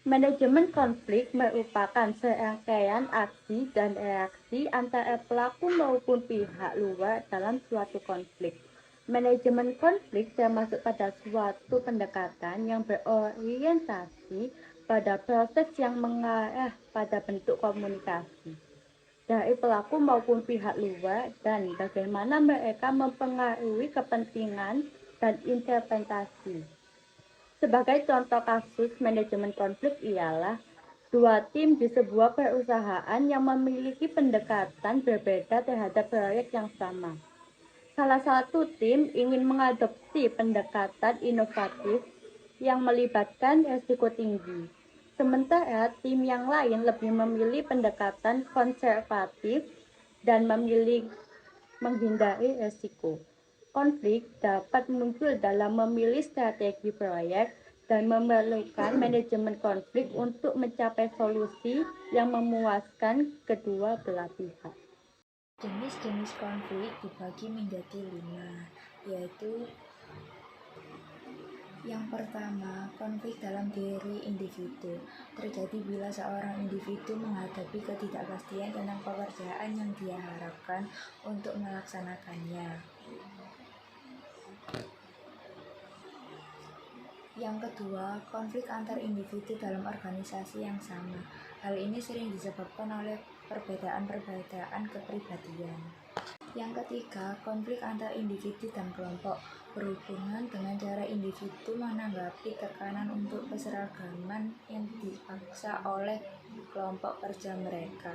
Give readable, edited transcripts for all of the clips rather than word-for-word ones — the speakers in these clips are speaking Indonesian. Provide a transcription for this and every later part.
Manajemen konflik merupakan serangkaian aksi dan reaksi antara pelaku maupun pihak luar dalam suatu konflik. Manajemen konflik termasuk pada suatu pendekatan yang berorientasi pada proses yang mengarah pada bentuk komunikasi dari pelaku maupun pihak luar dan bagaimana mereka mempengaruhi kepentingan dan interpretasi. Sebagai contoh kasus manajemen konflik ialah dua tim di sebuah perusahaan yang memiliki pendekatan berbeda terhadap proyek yang sama. Salah satu tim ingin mengadopsi pendekatan inovatif yang melibatkan risiko tinggi. Sementara tim yang lain lebih memilih pendekatan konservatif dan memilih menghindari risiko. Konflik dapat muncul dalam memilih strategi proyek dan memerlukan manajemen konflik untuk mencapai solusi yang memuaskan kedua belah pihak. Jenis-jenis konflik dibagi menjadi 5, yaitu yang pertama, konflik dalam diri individu. Terjadi bila seorang individu menghadapi ketidakpastian tentang pekerjaan yang dia harapkan untuk melaksanakannya. Yang kedua, konflik antar individu dalam organisasi yang sama. Hal ini sering disebabkan oleh perbedaan-perbedaan kepribadian. Yang ketiga, konflik antar individu dan kelompok berhubungan dengan cara individu menanggapi tekanan untuk keseragaman yang dipaksa oleh kelompok kerja mereka.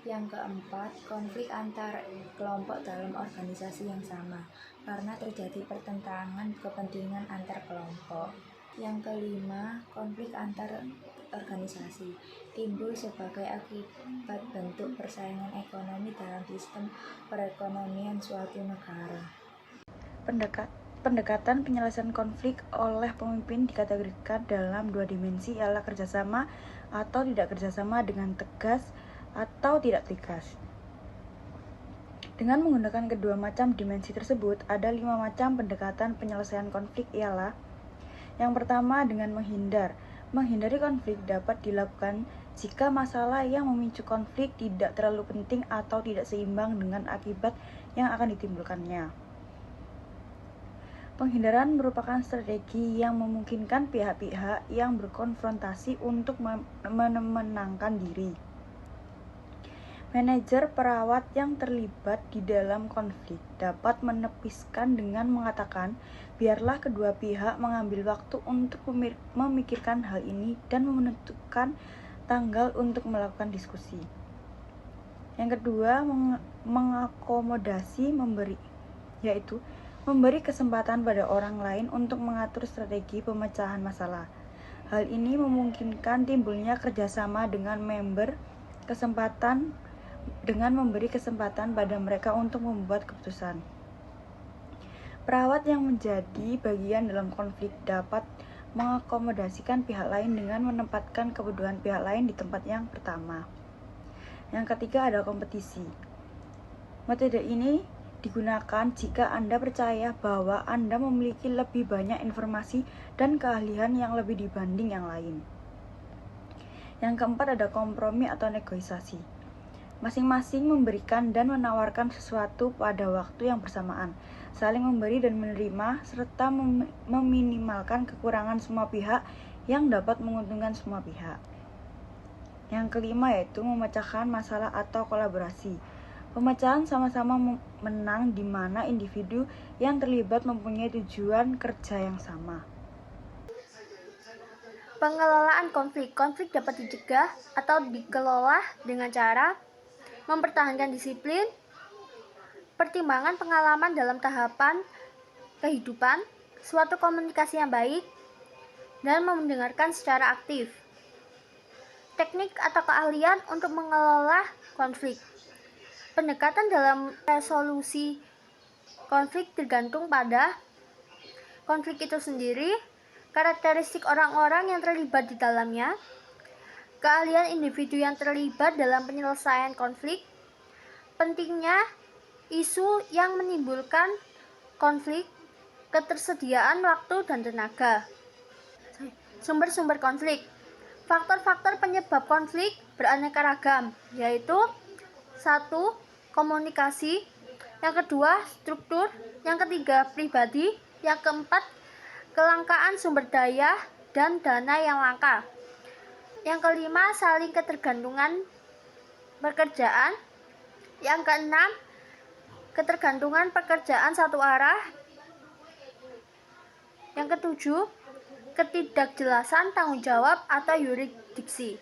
Yang keempat, konflik antar kelompok dalam organisasi yang sama, karena terjadi pertentangan kepentingan antar kelompok. Yang kelima, konflik antar organisasi timbul sebagai akibat bentuk persaingan ekonomi dalam sistem perekonomian suatu negara. Pendekatan penyelesaian konflik oleh pemimpin dikategorikan dalam dua dimensi, ialah kerjasama atau tidak kerjasama dengan tegas atau tidak tegas. Dengan menggunakan kedua macam dimensi tersebut, ada 5 macam pendekatan penyelesaian konflik, ialah yang pertama dengan menghindar. Menghindari konflik dapat dilakukan jika masalah yang memicu konflik tidak terlalu penting atau tidak seimbang dengan akibat yang akan ditimbulkannya. Penghindaran merupakan strategi yang memungkinkan pihak-pihak yang berkonfrontasi untuk menenangkan diri. Manajer perawat yang terlibat di dalam konflik dapat menepiskan dengan mengatakan, biarlah kedua pihak mengambil waktu untuk memikirkan hal ini dan menentukan tanggal untuk melakukan diskusi. Yang kedua, mengakomodasi yaitu memberi kesempatan pada orang lain untuk mengatur strategi pemecahan masalah. Hal ini memungkinkan timbulnya kerjasama dengan memberi kesempatan pada mereka untuk membuat keputusan. Perawat yang menjadi bagian dalam konflik dapat mengakomodasikan pihak lain dengan menempatkan kebutuhan pihak lain di tempat yang pertama. Yang ketiga ada kompetisi. Metode ini digunakan jika Anda percaya bahwa Anda memiliki lebih banyak informasi dan keahlian yang lebih dibanding yang lain. Yang keempat ada kompromi atau negosiasi. Masing-masing memberikan dan menawarkan sesuatu pada waktu yang bersamaan, saling memberi dan menerima, serta meminimalkan kekurangan semua pihak yang dapat menguntungkan semua pihak. Yang kelima yaitu memecahkan masalah atau kolaborasi. Pemecahan sama-sama menang di mana individu yang terlibat mempunyai tujuan kerja yang sama. Pengelolaan konflik. Konflik dapat dicegah atau dikelola dengan cara mempertahankan disiplin, pertimbangan pengalaman dalam tahapan kehidupan, suatu komunikasi yang baik, dan mendengarkan secara aktif. Teknik atau keahlian untuk mengelola konflik. Pendekatan dalam resolusi konflik tergantung pada konflik itu sendiri, karakteristik orang-orang yang terlibat di dalamnya, keahlian individu yang terlibat dalam penyelesaian konflik, pentingnya isu yang menimbulkan konflik, ketersediaan waktu dan tenaga. Sumber-sumber konflik. Faktor-faktor penyebab konflik beraneka ragam, yaitu 1. Komunikasi, yang kedua struktur, yang ketiga pribadi, yang keempat kelangkaan sumber daya dan dana yang langka, yang kelima saling ketergantungan pekerjaan, yang keenam ketergantungan pekerjaan satu arah, yang ketujuh ketidakjelasan tanggung jawab atau yurisdiksi.